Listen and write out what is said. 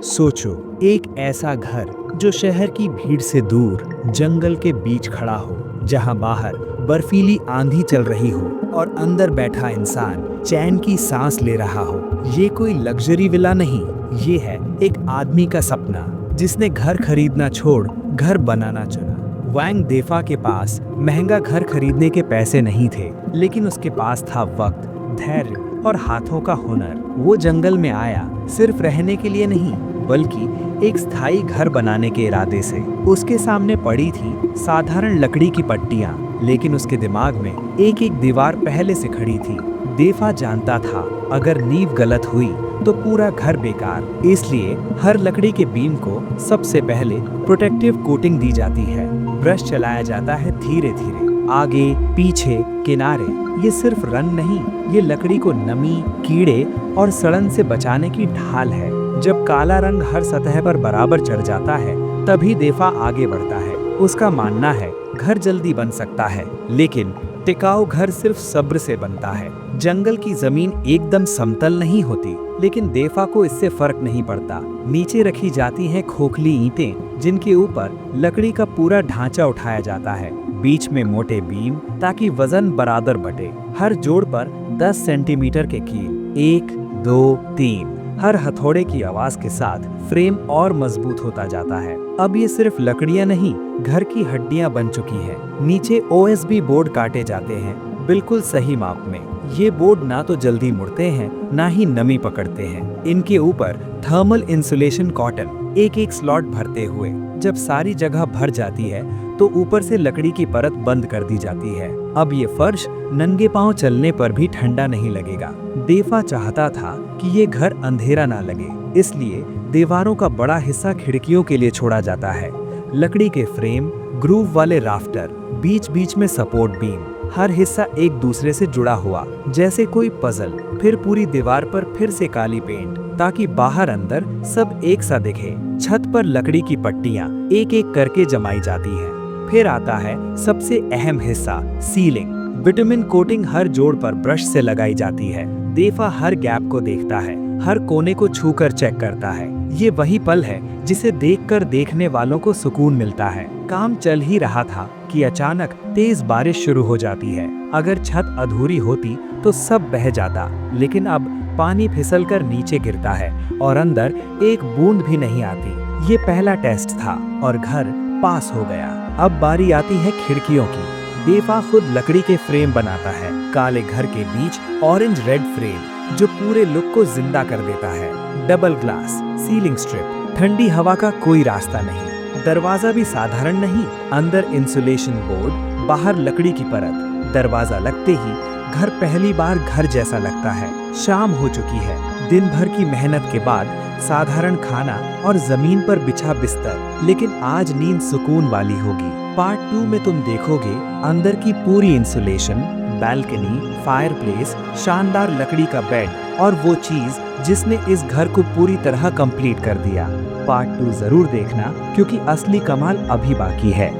सोचो, एक ऐसा घर जो शहर की भीड़ से दूर जंगल के बीच खड़ा हो, जहां बाहर बर्फीली आंधी चल रही हो और अंदर बैठा इंसान चैन की सांस ले रहा हो। ये कोई लग्जरी विला नहीं, ये है एक आदमी का सपना जिसने घर खरीदना छोड़ घर बनाना चुना। वांग देफा के पास महंगा घर खरीदने के पैसे नहीं थे, लेकिन उसके पास था वक्त, धैर्य और हाथों का हुनर। वो जंगल में आया सिर्फ रहने के लिए नहीं, बल्कि एक स्थायी घर बनाने के इरादे से। उसके सामने पड़ी थी साधारण लकड़ी की पट्टियां, लेकिन उसके दिमाग में एक एक दीवार पहले से खड़ी थी। देफा जानता था, अगर नींव गलत हुई तो पूरा घर बेकार। इसलिए हर लकड़ी के बीम को सबसे पहले प्रोटेक्टिव कोटिंग दी जाती है। ब्रश चलाया जाता है धीरे धीरे, आगे पीछे किनारे। ये सिर्फ रंग नहीं, ये लकड़ी को नमी, कीड़े और सड़न से बचाने की ढाल है। जब काला रंग हर सतह पर बराबर चढ़ जाता है, तभी देफा आगे बढ़ता है। उसका मानना है घर जल्दी बन सकता है, लेकिन टिकाऊ घर सिर्फ सब्र से बनता है। जंगल की जमीन एकदम समतल नहीं होती, लेकिन देफा को इससे फर्क नहीं पड़ता। नीचे रखी जाती हैं खोखली ईंटें, जिनके ऊपर लकड़ी का पूरा ढांचा उठाया जाता है। बीच में मोटे बीम, ताकि वजन बराबर बटे। हर जोड़ पर 10 सेंटीमीटर के कील, 1, 2, 3। हर हथौड़े की आवाज के साथ फ्रेम और मजबूत होता जाता है। अब ये सिर्फ लकड़ियां नहीं, घर की हड्डियां बन चुकी हैं। नीचे OSB बोर्ड काटे जाते हैं, बिल्कुल सही माप में। ये बोर्ड ना तो जल्दी मुड़ते हैं, ना ही नमी पकड़ते हैं। इनके ऊपर थर्मल इंसुलेशन कॉटन एक एक स्लॉट भरते हुए। जब सारी जगह भर जाती है तो ऊपर से लकड़ी की परत बंद कर दी जाती है। अब ये फर्श नंगे पांव चलने पर भी ठंडा नहीं लगेगा। देफा चाहता था कि ये घर अंधेरा ना लगे, इसलिए दीवारों का बड़ा हिस्सा खिड़कियों के लिए छोड़ा जाता है। लकड़ी के फ्रेम, ग्रूव वाले राफ्टर, बीच बीच में सपोर्ट बीम, हर हिस्सा एक दूसरे से जुड़ा हुआ, जैसे कोई पजल। फिर पूरी दीवार पर फिर से काली पेंट, ताकि बाहर अंदर सब एक सा दिखे। छत पर लकड़ी की पट्टियां एक एक करके जमाई जाती हैं। फिर आता है सबसे अहम हिस्सा, सीलिंग। विटामिन कोटिंग हर जोड़ पर ब्रश से लगाई जाती है। देफा हर गैप को देखता है, हर कोने को छूकर चेक करता है। ये वही पल है जिसे देखकर देखने वालों को सुकून मिलता है। काम चल ही रहा था कि अचानक तेज बारिश शुरू हो जाती है। अगर छत अधूरी होती तो सब बह जाता, लेकिन अब पानी फिसलकर नीचे गिरता है और अंदर एक बूंद भी नहीं आती। ये पहला टेस्ट था और घर पास हो गया। अब बारी आती है खिड़कियों की। देफा खुद लकड़ी के फ्रेम बनाता है, काले घर के बीच ऑरेंज रेड फ्रेम, जो पूरे लुक को जिंदा कर देता है। डबल ग्लास, सीलिंग स्ट्रिप, ठंडी हवा का कोई रास्ता नहीं। दरवाजा भी साधारण नहीं, अंदर इंसुलेशन बोर्ड, बाहर लकड़ी की परत। दरवाजा लगते ही घर पहली बार घर जैसा लगता है। शाम हो चुकी है, दिन भर की मेहनत के बाद साधारण खाना और जमीन पर बिछा बिस्तर, लेकिन आज नींद सुकून वाली होगी। पार्ट 2 में तुम देखोगे अंदर की पूरी इंसुलेशन, बालकनी, फायरप्लेस, शानदार लकड़ी का बेड और वो चीज जिसने इस घर को पूरी तरह कंप्लीट कर दिया। पार्ट 2 जरूर देखना, क्योंकि असली कमाल अभी बाकी है।